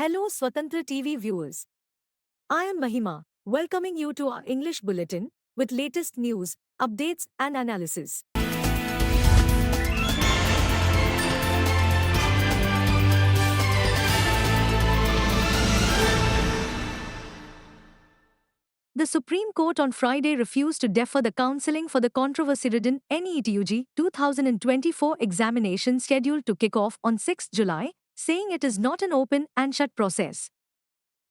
Hello Swatantra TV viewers. I am Mahima, welcoming you to our English bulletin with latest news, updates and analysis. The Supreme Court on Friday refused to defer the counselling for the controversy-ridden NETUG 2024 examination scheduled to kick off on 6 July, saying it is not an open and shut process.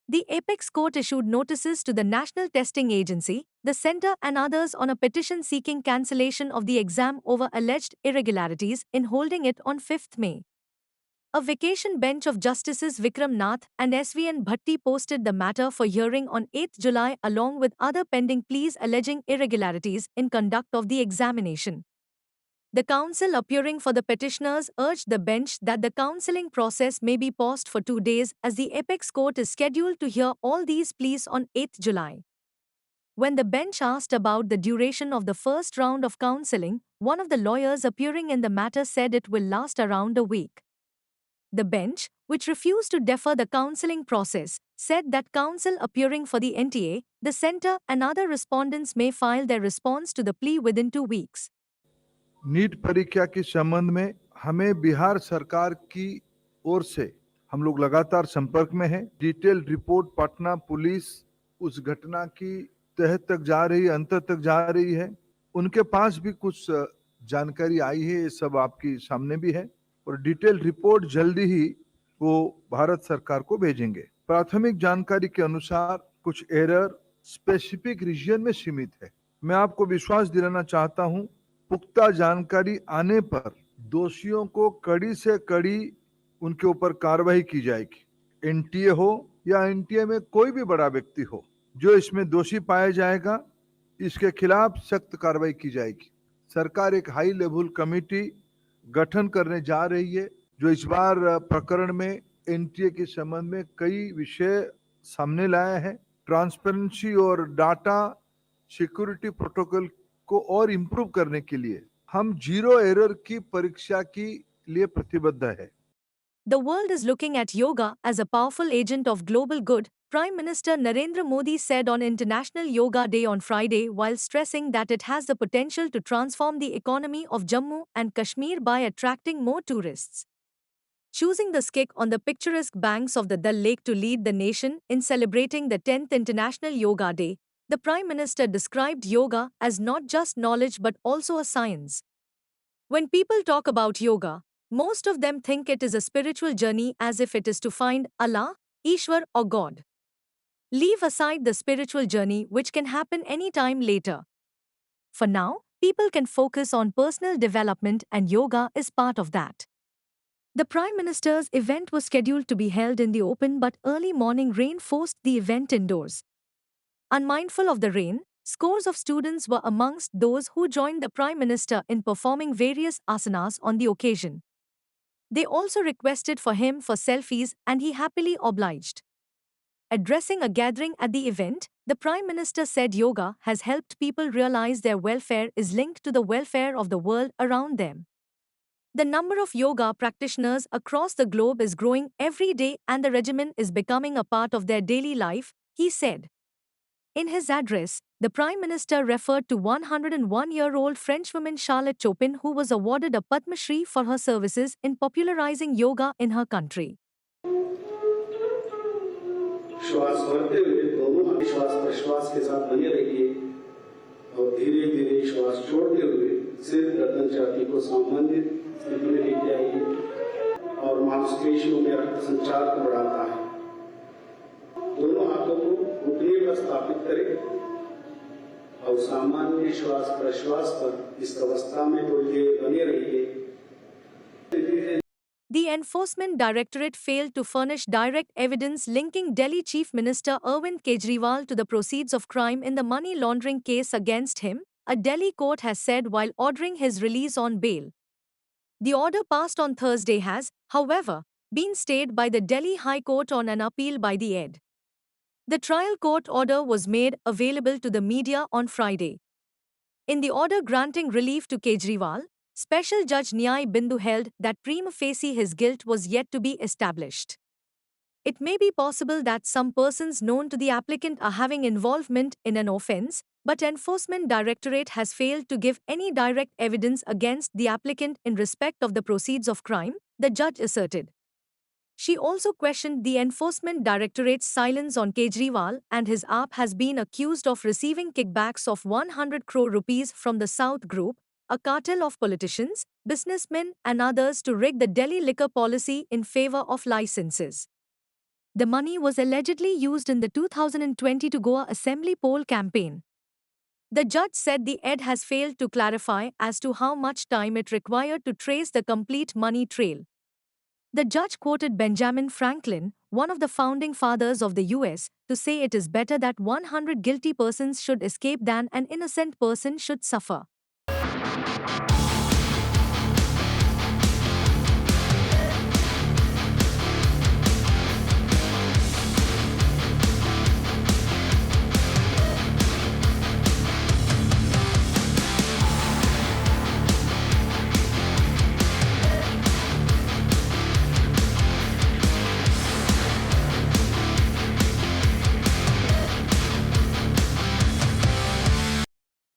The Apex Court issued notices to the National Testing Agency, the Centre and others on a petition seeking cancellation of the exam over alleged irregularities in holding it on 5th May. A vacation bench of Justices Vikram Nath and SVN Bhatti posted the matter for hearing on 8 July along with other pending pleas alleging irregularities in conduct of the examination. The counsel appearing for the petitioners urged the bench that the counselling process may be paused for 2 days as the Apex Court is scheduled to hear all these pleas on 8 July. When the bench asked about the duration of the first round of counselling, one of the lawyers appearing in the matter said it will last around a week. The bench, which refused to defer the counselling process, said that counsel appearing for the NTA, the centre and other respondents may file their response to the plea within 2 weeks. NEET परीक्षा के संबंध में हमें बिहार सरकार की ओर से हम लोग लगातार संपर्क में हैं। डिटेल रिपोर्ट पटना पुलिस उस घटना की तह तक जा रही है, अंत तक जा रही है। उनके पास भी कुछ जानकारी आई है, ये सब आपकी सामने भी है और डिटेल रिपोर्ट जल्दी ही वो भारत सरकार को भेजेंगे। प्राथमिक जानकारी के अनुसार कुछ एरर स्पेसिफिक रीजन में सीमित है। मैं आपको विश्वास दिलाना चाहता हूं, पुख्ता जानकारी आने पर दोषियों को कड़ी से कड़ी उनके ऊपर कार्रवाई की जाएगी। एनटीए हो या एनटीए में कोई भी बड़ा व्यक्ति हो, जो इसमें दोषी पाया जाएगा, इसके खिलाफ सख्त कार्रवाई की जाएगी। सरकार एक हाई लेवल कमेटी गठन करने जा रही है, जो इस बार प्रकरण में एनटीए के संबंध में कई विषय सामने लाया है। ट्रांसपेरेंसी और डाटा सिक्योरिटी प्रोटोकॉल को और इम्प्रूव करने के लिए हम जीरो एरर की परीक्षा के लिए प्रतिबद्ध है। The world is looking at yoga as a powerful agent of global good, Prime Minister Narendra Modi said on International Yoga Day on Friday while stressing that it has the potential to transform the economy of Jammu and Kashmir by attracting more tourists. Choosing the skik on the picturesque banks of the Dal Lake to lead the nation in celebrating the 10th International Yoga Day, the Prime Minister described yoga as not just knowledge but also a science. When people talk about yoga, most of them think it is a spiritual journey as if it is to find Allah, Ishwar or God. Leave aside the spiritual journey which can happen anytime later. For now, people can focus on personal development and yoga is part of that. The Prime Minister's event was scheduled to be held in the open but early morning rain forced the event indoors. Unmindful of the rain, scores of students were amongst those who joined the Prime Minister in performing various asanas on the occasion. They also requested for him for selfies and he happily obliged. Addressing a gathering at the event, the Prime Minister said yoga has helped people realize their welfare is linked to the welfare of the world around them. The number of yoga practitioners across the globe is growing every day and the regimen is becoming a part of their daily life, he said. In his address, the Prime Minister referred to 101-year-old Frenchwoman Charlotte Chopin who was awarded a Padma Shri for her services in popularizing yoga in her country. श्वास भरते हुए दोनों हाथ श्वास प्रश्वास के साथ बने रहिए और धीरे धीरे श्वास छोड़ते हुए सिर गर्दन छाती को सामान्य स्थिति में लेके आइए और मांसपेशियों में रक्त संचार को बढ़ाता है। दोनों हाथों को घुटने पर स्थापित करें और सामान्य श्वास प्रश्वास पर इस अवस्था में थोड़ी देर बने रहिए। The Enforcement Directorate failed to furnish direct evidence linking Delhi Chief Minister Arvind Kejriwal to the proceeds of crime in the money laundering case against him, a Delhi court has said while ordering his release on bail. The order passed on Thursday has, however, been stayed by the Delhi High Court on an appeal by the ED. The trial court order was made available to the media on Friday. In the order granting relief to Kejriwal, Special Judge Nyay Bindu held that prima facie his guilt was yet to be established. It may be possible that some persons known to the applicant are having involvement in an offence, but Enforcement Directorate has failed to give any direct evidence against the applicant in respect of the proceeds of crime, the judge asserted. She also questioned the Enforcement Directorate's silence on Kejriwal and his AAP has been accused of receiving kickbacks of 100 crore rupees from the South Group, a cartel of politicians, businessmen and others to rig the Delhi liquor policy in favor of licenses. The money was allegedly used in the 2022 Goa Assembly poll campaign. The judge said the ED has failed to clarify as to how much time it required to trace the complete money trail. The judge quoted Benjamin Franklin, one of the founding fathers of the US, to say it is better that 100 guilty persons should escape than an innocent person should suffer.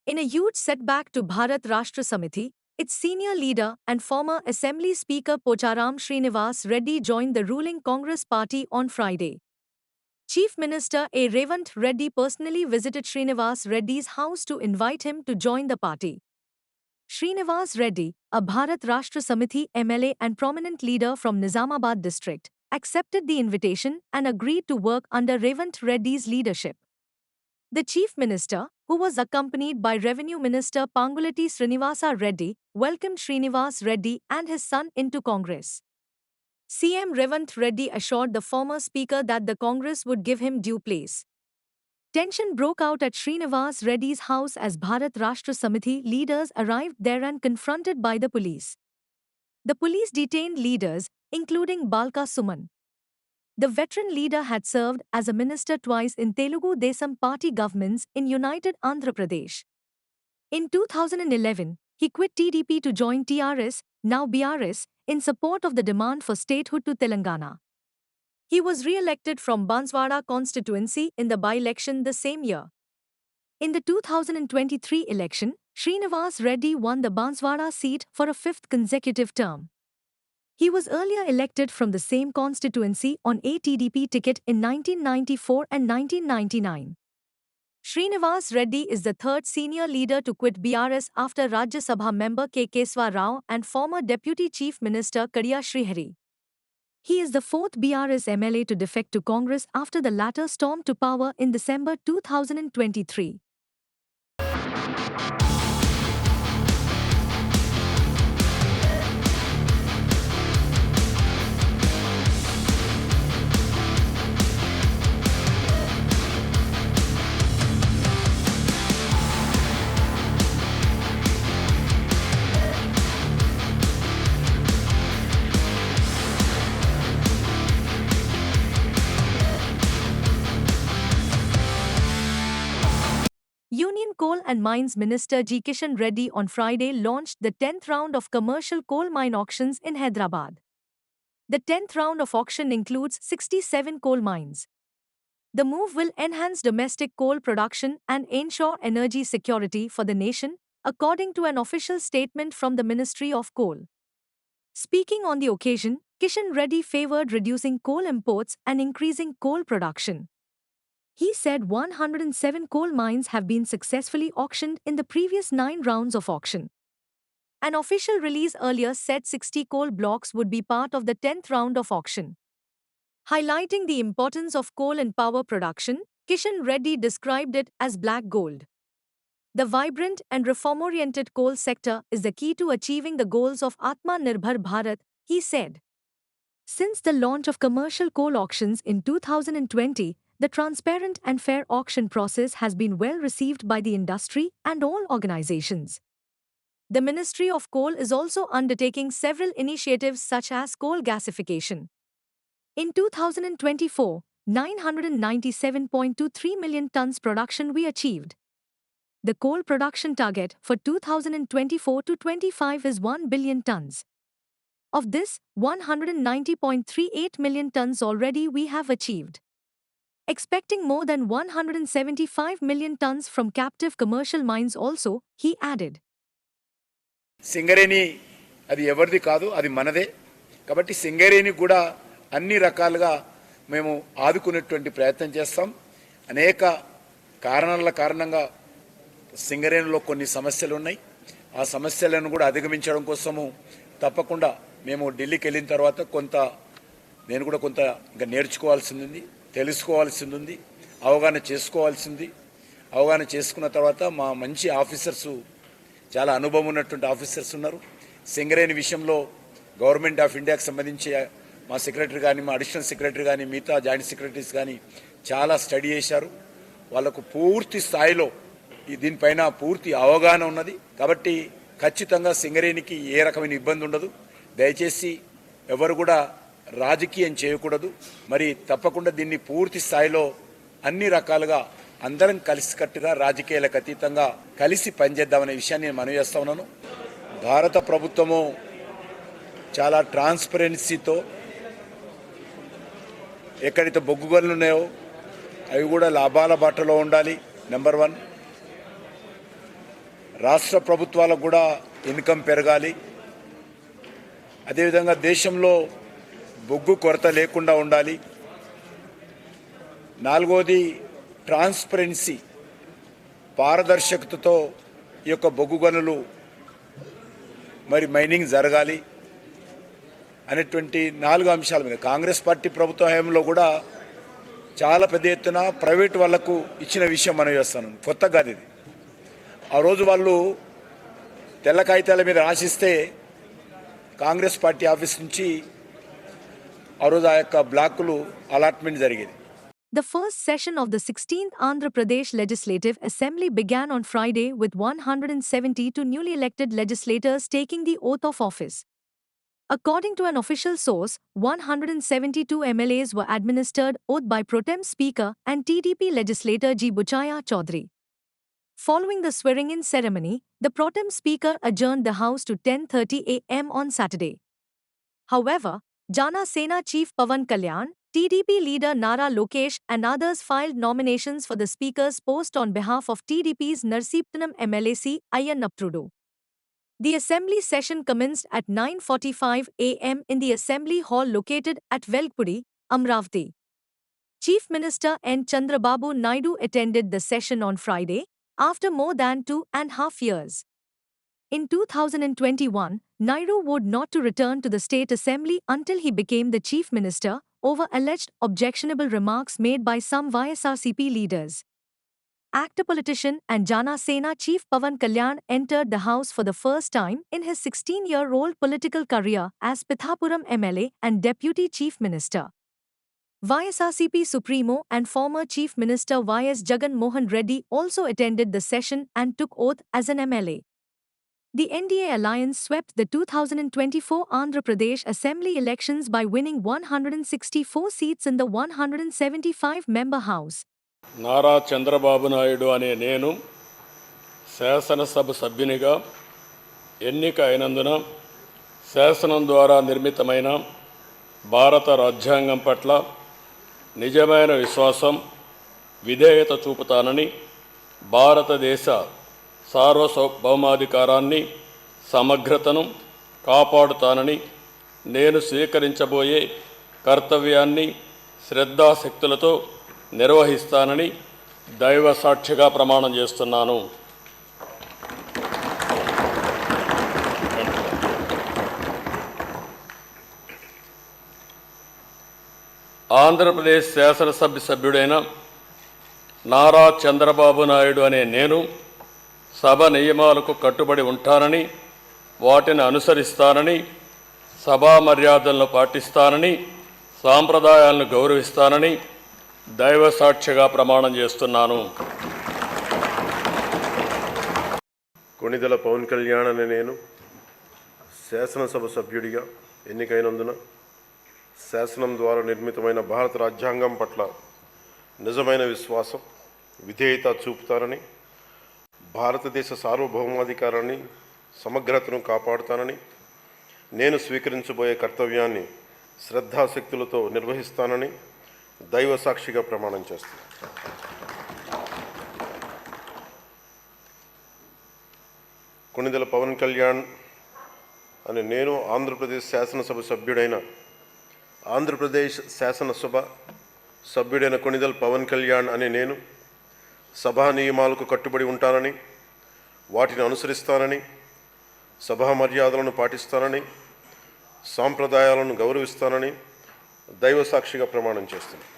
In a huge setback to Bharat Rashtra Samiti, its senior leader and former Assembly Speaker Pocharam Srinivas Reddy joined the ruling Congress party on Friday. Chief Minister A. Revant Reddy personally visited Srinivas Reddy's house to invite him to join the party. Srinivas Reddy, a Bharat Rashtra Samiti MLA and prominent leader from Nizamabad district, accepted the invitation and agreed to work under Revant Reddy's leadership. The Chief Minister, who was accompanied by Revenue Minister Panguleti Srinivasa Reddy, welcomed Srinivas Reddy and his son into Congress. CM Revant Reddy assured the former speaker that the Congress would give him due place. Tension broke out at Srinivas Reddy's house as Bharat Rashtra Samiti leaders arrived there and confronted by the police. The police detained leaders, including Balka Suman. The veteran leader had served as a minister twice in Telugu Desam party governments in United Andhra Pradesh. In 2011, he quit TDP to join TRS, now BRS, in support of the demand for statehood to Telangana. He was re-elected from Banswara constituency in the by-election the same year. In the 2023 election, Srinivas Reddy won the Banswara seat for a fifth consecutive term. He was earlier elected from the same constituency on a TDP ticket in 1994 and 1999. Srinivas Reddy is the third senior leader to quit BRS after Rajya Sabha member K. Keswa Rao and former Deputy Chief Minister Kadiya Srihari. He is the fourth BRS MLA to defect to Congress after the latter stormed to power in December 2023. Union Coal and Mines Minister G. Kishan Reddy on Friday launched the 10th round of commercial coal mine auctions in Hyderabad. The 10th round of auction includes 67 coal mines. The move will enhance domestic coal production and ensure energy security for the nation, according to an official statement from the Ministry of Coal. Speaking on the occasion, Kishan Reddy favored reducing coal imports and increasing coal production. He said 107 coal mines have been successfully auctioned in the previous 9 rounds of auction. An official release earlier said 60 coal blocks would be part of the 10th round of auction. Highlighting the importance of coal in power production, Kishan Reddy described it as black gold. The vibrant and reform-oriented coal sector is the key to achieving the goals of Atmanirbhar Bharat, he said. Since the launch of commercial coal auctions in 2020, the transparent and fair auction process has been well received by the industry and all organizations. The Ministry of Coal is also undertaking several initiatives such as coal gasification. In 2024, 997.23 million tons production we achieved. The coal production target for 2024 to 25 is 1 billion tons. Of this, 190.38 million tons already we have achieved. Expecting more than 175 million tons from captive commercial mines also, he added. Singareni అది ఎవరిది కాదు, అది మనదే. కాబట్టి సింగరేణి కూడా అన్ని రకాలుగా మేము ఆదుకునేటువంటి ప్రయత్నం చేస్తాం. అనేక కారణాల కారణంగా సింగరేణిలో కొన్ని సమస్యలు ఉన్నాయి. ఆ సమస్యలను కూడా అధిగమించడం కోసము తప్పకుండా మేము ఢిల్లీకి వెళ్ళిన తర్వాత నేను కూడా కొంత ఇంకా నేర్చుకోవాల్సింది ఉంది, తెలుసుకోవాల్సింది ఉంది, అవగాహన చేసుకోవాల్సింది. అవగాహన చేసుకున్న తర్వాత మా మంచి ఆఫీసర్సు, చాలా అనుభవం ఉన్నటువంటి ఆఫీసర్స్ ఉన్నారు. సింగరేణి విషయంలో గవర్నమెంట్ ఆఫ్ ఇండియాకి సంబంధించి మా సెక్రటరీ కానీ, మా అడిషనల్ సెక్రటరీ కానీ, మిగతా జాయింట్ సెక్రటరీస్ కానీ చాలా స్టడీ చేశారు. వాళ్ళకు పూర్తి స్థాయిలో దీనిపైన పూర్తి అవగాహన ఉన్నది. కాబట్టి ఖచ్చితంగా సింగరేణికి ఏ రకమైన ఇబ్బంది ఉండదు. దయచేసి ఎవరు కూడా రాజకీయం చేయకూడదు. మరి తప్పకుండా దీన్ని పూర్తి స్థాయిలో అన్ని రకాలుగా అందరం కలిసికట్టుగా రాజకీయాలకు అతీతంగా కలిసి పనిచేద్దామనే విషయాన్ని నేను మనవి చేస్తా ఉన్నాను. భారత ప్రభుత్వము చాలా ట్రాన్స్పరెన్సీతో ఎక్కడైతే బొగ్గు గనులు ఉన్నాయో అవి కూడా లాభాల బాటలో ఉండాలి. నెంబర్ 1, రాష్ట్ర ప్రభుత్వాలకు కూడా ఇన్కమ్ పెరగాలి. అదేవిధంగా దేశంలో బొగ్గు కొరత లేకుండా ఉండాలి. 4వది ట్రాన్స్పరెన్సీ, పారదర్శకతతో ఈ యొక్క బొగ్గు గనులు మరి మైనింగ్ జరగాలి అనేటువంటి 4 అంశాల మీద కాంగ్రెస్ పార్టీ ప్రభుత్వ హయాంలో కూడా చాలా పెద్ద ఎత్తున ప్రైవేట్ వాళ్లకు ఇచ్చిన విషయం మనం చేస్తాను. కొత్త కాదు ఇది. ఆ రోజు వాళ్ళు తెల్ల కాగితాల మీద రాసిస్తే కాంగ్రెస్ పార్టీ ఆఫీస్ నుంచి ఆ రోజు ఆ యొక్క బ్లాకులు అలాట్మెంట్ జరిగేది. The first session of the 16th Andhra Pradesh Legislative Assembly began on Friday with 172 newly elected legislators taking the oath of office. According to an official source, 172 MLAs were administered oath by pro tem Speaker and TDP legislator G. Buchaya Chaudhary. Following the swearing-in ceremony, the pro tem Speaker adjourned the House to 10:30 a.m. on Saturday. However, Jana Sena Chief Pawan Kalyan, TDP leader Nara Lokesh and others filed nominations for the Speaker's post on behalf of TDP's Narsipattanam MLAC Ayyanaprudu. The Assembly session commenced at 9:45 a.m. in the Assembly Hall located at Velpudi, Amravati. Chief Minister N. Chandrababu Naidu attended the session on Friday, after more than 2.5 years. In 2021, Naidu vowed not to return to the State Assembly until he became the Chief Minister over alleged objectionable remarks made by some YSRCP leaders. Actor politician and Jana Sena Chief Pawan Kalyan entered the House for the first time in his 16-year-old political career as Pithapuram MLA and Deputy Chief Minister. YSRCP Supremo and former Chief Minister Y.S. Jagan Mohan Reddy also attended the session and took oath as an MLA. The NDA alliance swept the 2024 Andhra Pradesh Assembly elections by winning 164 seats in the 175-member House. Nara Chandrababu Naidu అనే నేను శాసనసభ సభ్యునిగా ఎన్నిక అయినందున శాసనం ద్వారా నిర్మితమైన భారత రాజ్యాంగం పట్ల నిజమైన విశ్వాసం, విధేయత చూపుతానని, భారతదేశ సార్వభౌమాధికారాన్ని, సమగ్రతను కాపాడుతానని, నేను స్వీకరించబోయే కర్తవ్యాన్ని శ్రద్ధాశక్తులతో నిర్వహిస్తానని దైవ సాక్షిగా ప్రమాణం చేస్తున్నాను. ఆంధ్రప్రదేశ్ శాసనసభ సభ్యుడైన నారా చంద్రబాబు నాయుడు అనే నేను సభ నియమాలకు కట్టుబడి ఉంటానని, వాటిని అనుసరిస్తానని, సభా మర్యాదలను పాటిస్తానని, సాంప్రదాయాలను గౌరవిస్తానని దైవ సాక్షిగా ప్రమాణం చేస్తున్నాను. కొణిదెల పవన్ కళ్యాణ్ అనే నేను శాసనసభ సభ్యుడిగా ఎన్నికైనందున శాసనం ద్వారా నిర్మితమైన భారత రాజ్యాంగం పట్ల నిజమైన విశ్వాసం, విధేయత చూపుతానని, భారతదేశ సార్వభౌమాధికారాన్ని, సమగ్రతను కాపాడుతానని, నేను స్వీకరించబోయే కర్తవ్యాన్ని శ్రద్ధాశక్తులతో నిర్వహిస్తానని దైవ సాక్షిగా ప్రమాణం చేస్తున్నాను. కొణిదెల పవన్ కళ్యాణ్ అనే నేను ఆంధ్రప్రదేశ్ శాసనసభ సభ్యుడైన కొణిదెల పవన్ కళ్యాణ్ అనే నేను సభా నియమాలకు కట్టుబడి ఉంటానని, వాటిని అనుసరిస్తానని, సభా మర్యాదలను పాటిస్తానని, సాంప్రదాయాలను గౌరవిస్తానని దైవ సాక్షిగా ప్రమాణం చేస్తున్నాను.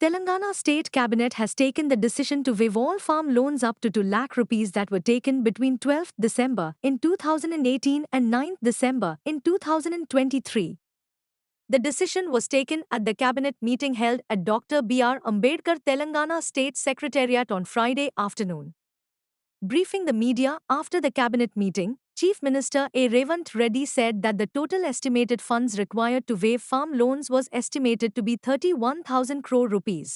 Telangana State Cabinet has taken the decision to waive all farm loans up to 2 lakh rupees that were taken between 12th December in 2018 and 9th December in 2023. The decision was taken at the cabinet meeting held at Dr. B.R. Ambedkar Telangana State Secretariat on Friday afternoon. Briefing the media after the cabinet meeting, Chief Minister A. Revant Reddy said that the total estimated funds required to waive farm loans was estimated to be 31,000 crore rupees.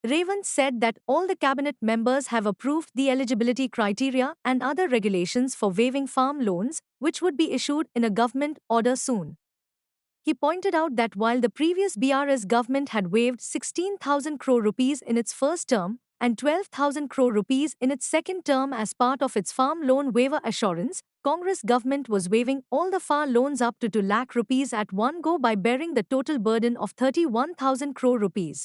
Revant said that all the cabinet members have approved the eligibility criteria and other regulations for waiving farm loans, which would be issued in a government order soon. He pointed out that while the previous BRS government had waived 16,000 crore rupees in its first term and 12,000 crore rupees in its second term as part of its farm loan waiver assurance, Congress government was waiving all the farm loans up to 2 lakh rupees at one go by bearing the total burden of 31,000 crore rupees.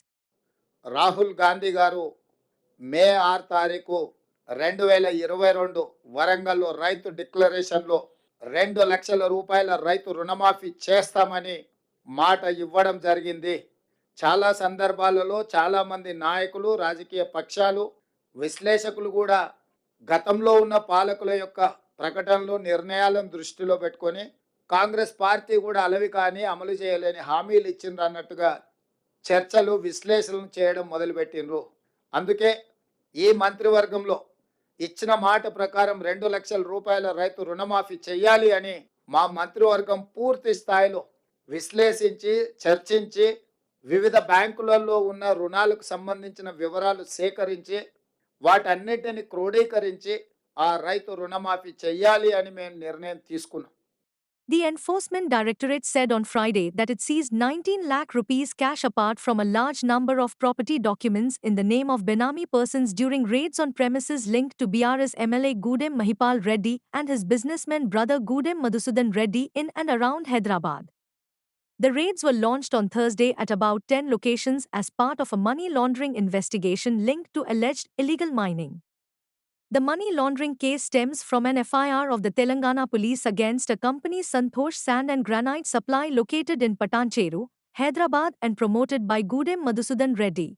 Rahul Gandhi గారు మే 6 తారీఖు 2022 వరంగల్లో రైతు డిక్లరేషన్లో 2 లక్షల రూపాయల రైతు రుణమాఫీ చేస్తామని మాట ఇవ్వడం జరిగింది. చాలా సందర్భాలలో చాలామంది నాయకులు, రాజకీయ పక్షాలు, విశ్లేషకులు కూడా గతంలో ఉన్న పాలకుల యొక్క ప్రకటనలు, నిర్ణయాలను దృష్టిలో పెట్టుకొని కాంగ్రెస్ పార్టీ కూడా అలవి కానీ అమలు చేయలేని హామీలు ఇచ్చిండ్రు అన్నట్టుగా చర్చలు, విశ్లేషణలు చేయడం మొదలుపెట్టిండ్రు. అందుకే ఈ మంత్రివర్గంలో ఇచ్చిన మాట ప్రకారం 2 లక్షల రూపాయల రైతు రుణమాఫీ చేయాలి అని మా మంత్రివర్గం పూర్తి స్థాయిలో విశ్లేషించి, చర్చించి, వివిధ బ్యాంకులలో ఉన్న రుణాలకు సంబంధించిన వివరాలు సేకరించి, వాటన్నిటిని క్రోడీకరించి ఆ రైతు రుణమాఫీ చేయాలి అని మేము నిర్ణయం తీసుకున్నాం. The Enforcement Directorate said on Friday that it seized 19 lakh rupees cash apart from a large number of property documents in the name of Benami persons during raids on premises linked to BRS MLA Gudem Mahipal Reddy and his businessman brother Gudem Madhusudan Reddy in and around Hyderabad. The raids were launched on Thursday at about 10 locations as part of a money laundering investigation linked to alleged illegal mining. The money laundering case stems from an FIR of the Telangana police against a company Santosh Sand and Granite Supply located in Patancheru, Hyderabad and promoted by Gudem Madhusudan Reddy.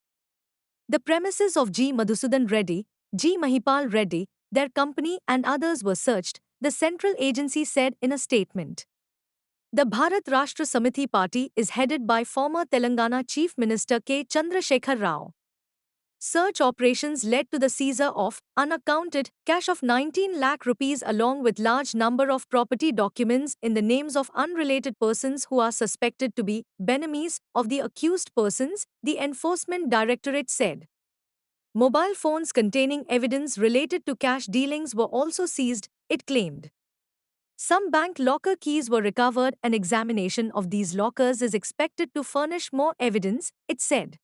The premises of G. Madhusudan Reddy, G. Mahipal Reddy, their company and others were searched, the central agency said in a statement. The Bharat Rashtra Samiti party is headed by former Telangana Chief Minister K. Chandrasekhar Rao. Search operations led to the seizure of unaccounted cash of 19 lakh rupees along with large number of property documents in the names of unrelated persons who are suspected to be benemies of the accused persons, the Enforcement Directorate said. Mobile phones containing evidence related to cash dealings were also seized, it claimed. Some bank locker keys were recovered and examination of these lockers is expected to furnish more evidence, it said.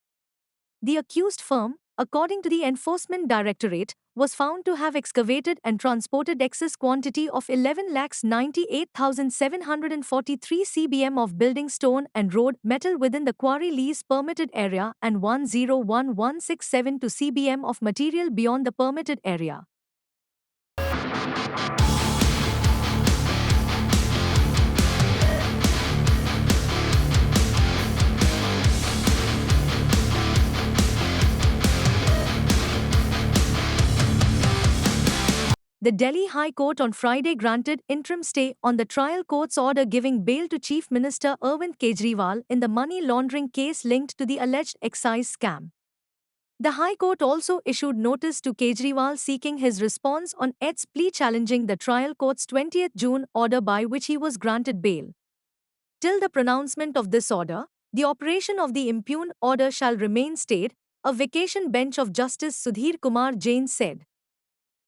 The accused firm, according to the Enforcement Directorate, was found to have excavated and transported excess quantity of 11,98,743 cbm of building stone and road metal within the quarry lease permitted area and 101167 cbm of material beyond the permitted area. The Delhi High Court on Friday granted interim stay on the trial court's order giving bail to Chief Minister Arvind Kejriwal in the money laundering case linked to the alleged excise scam. The High Court also issued notice to Kejriwal seeking his response on Ed's plea challenging the trial court's 20th June order by which he was granted bail. Till the pronouncement of this order, the operation of the impugned order shall remain stayed, a vacation bench of Justice Sudhir Kumar Jain said.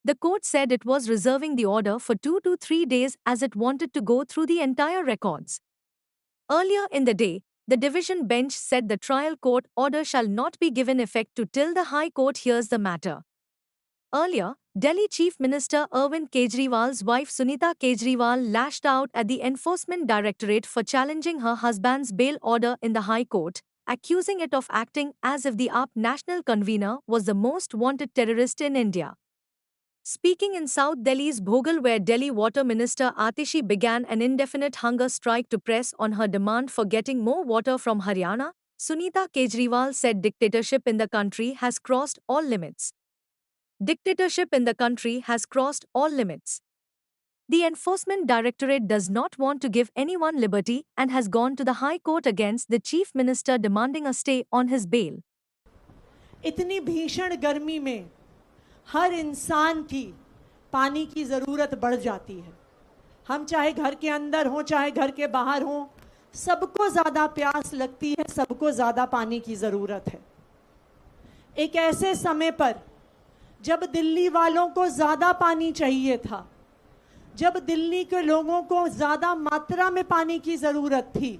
The court said it was reserving the order for 2 to 3 days as it wanted to go through the entire records. Earlier in the day, the division bench said the trial court order shall not be given effect to till the High Court hears the matter. Earlier, Delhi Chief Minister Arvind Kejriwal's wife Sunita Kejriwal lashed out at the Enforcement Directorate for challenging her husband's bail order in the High Court, accusing it of acting as if the AAP national convener was the most wanted terrorist in India. Speaking in South Delhi's Bhogal, where Delhi Water Minister Atishi began an indefinite hunger strike to press on her demand for getting more water from Haryana, Sunita Kejriwal said dictatorship in the country has crossed all limits. Dictatorship in the country has crossed all limits. The Enforcement Directorate does not want to give anyone liberty and has gone to the High Court against the Chief Minister demanding a stay on his bail. इतनी भीषण गर्मी में हर इंसान की पानी की ज़रूरत बढ़ जाती है। हम चाहे घर के अंदर हों चाहे घर के बाहर हों, सबको ज़्यादा प्यास लगती है, सबको ज़्यादा पानी की ज़रूरत है। एक ऐसे समय पर जब दिल्ली वालों को ज़्यादा पानी चाहिए था, जब दिल्ली के लोगों को ज़्यादा मात्रा में पानी की ज़रूरत थी,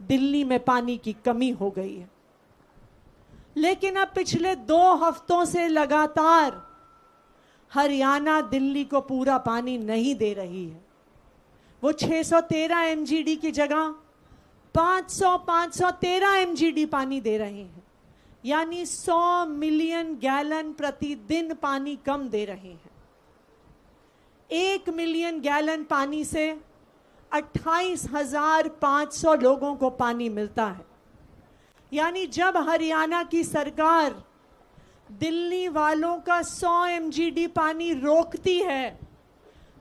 दिल्ली में पानी की कमी हो गई है। लेकिन अब पिछले 2 हफ्तों से लगातार हरियाणा दिल्ली को पूरा पानी नहीं दे रही है। वो 613 एमजीडी की जगह 513 एमजीडी पानी दे रहे हैं, यानी 100 मिलियन गैलन प्रतिदिन पानी कम दे रहे हैं। 1 मिलियन गैलन पानी से 28,500 लोगों को पानी मिलता है। यानी जब हरियाणा की सरकार दिल्ली वालों का 100 एमजीडी पानी रोकती है,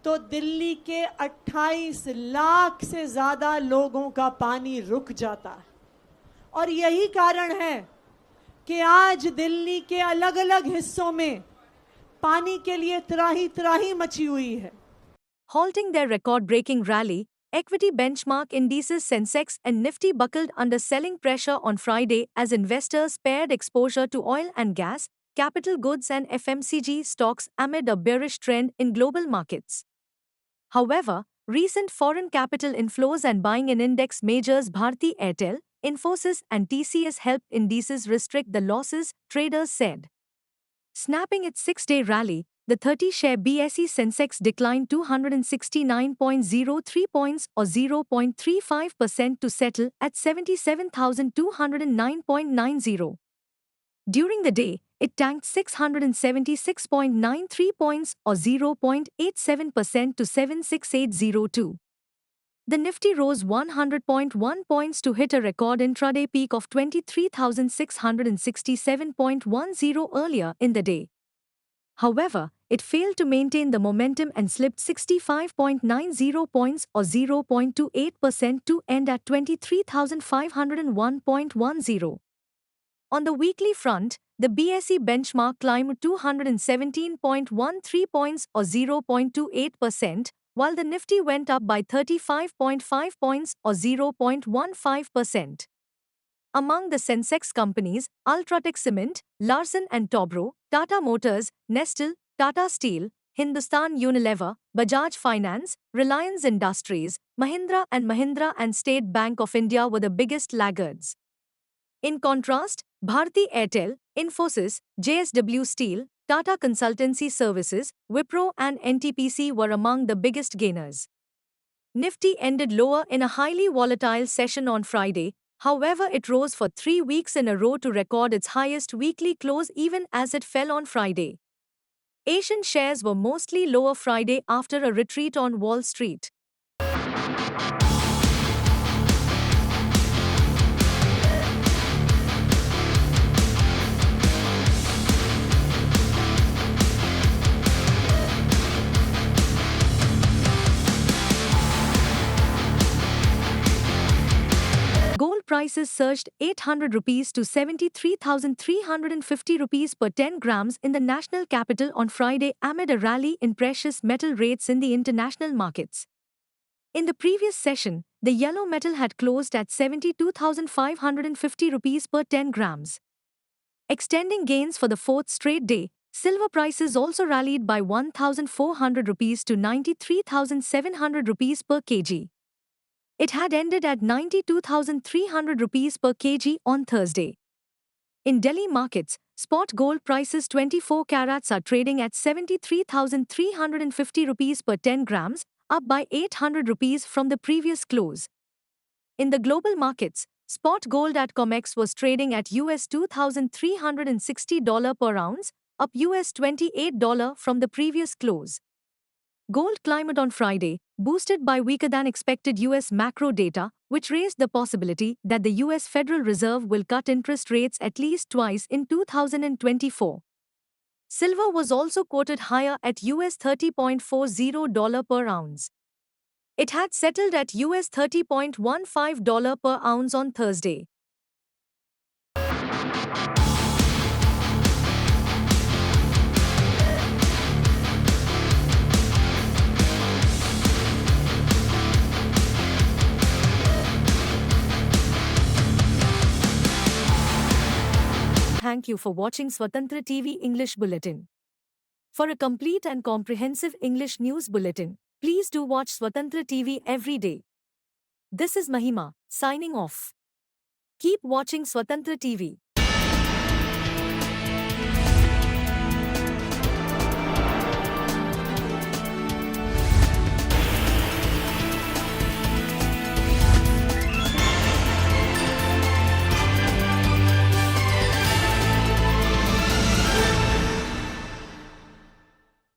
तो दिल्ली के 28 लाख से ज़्यादा लोगों का पानी रुक जाता है। और यही कारण है कि आज दिल्ली के अलग अलग हिस्सों में पानी के लिए त्राही मची हुई है। Halting their record-breaking rally, equity benchmark indices Sensex and Nifty buckled under selling pressure on Friday as investors pared exposure to oil and gas, capital goods and FMCG stocks amid a bearish trend in global markets. However, recent foreign capital inflows and buying in index majors Bharti Airtel, Infosys and TCS helped indices restrict the losses, traders said. Snapping its 6-day rally, the 30-share BSE Sensex declined 269.03 points or 0.35% to settle at 77,209.90. During the day, it tanked 676.93 points or 0.87% to 76802. The Nifty rose 100.1 points to hit a record intraday peak of 23,667.10 earlier in the day. However, it failed to maintain the momentum and slipped 65.90 points or 0.28% to end at 23,501.10. On the weekly front, the BSE benchmark climbed 217.13 points or 0.28%, while the Nifty went up by 35.5 points or 0.15%. Among the Sensex companies, Ultratech Cement, Larsen & Toubro, Tata Motors, Nestle, Tata Steel, Hindustan Unilever, Bajaj Finance, Reliance Industries, Mahindra & Mahindra and State Bank of India were the biggest laggards. In contrast, Bharti Airtel, Infosys, JSW Steel, Tata Consultancy Services, Wipro and NTPC were among the biggest gainers. Nifty ended lower in a highly volatile session on Friday. However, it rose for 3 weeks in a row to record its highest weekly close even as it fell on Friday. Asian shares were mostly lower Friday after a retreat on Wall Street. Gold prices surged 800 rupees to 73,350 rupees per 10 grams in the national capital on Friday amid a rally in precious metal rates in the international markets. In the previous session, the yellow metal had closed at 72,550 rupees per 10 grams. Extending gains for the fourth straight day, silver prices also rallied by 1,400 rupees to 93,700 rupees per kg. It had ended at 92,300 rupees per kg on Thursday. In Delhi markets, spot gold prices 24 carats are trading at 73,350 rupees per 10 grams, up by 800 rupees from the previous close. In the global markets, spot gold at COMEX was trading at US $2,360 per ounce, up US $28 from the previous close. Gold climbed on Friday, boosted by weaker than expected US macro data, which raised the possibility that the US Federal Reserve will cut interest rates at least twice in 2024. Silver was also quoted higher at US $30.40 per ounce. It had settled at US $30.15 per ounce on Thursday. Thank you for watching Swatantra TV English Bulletin. For a complete and comprehensive English news bulletin, please do watch Swatantra TV every day. This is Mahima, signing off. Keep watching Swatantra TV.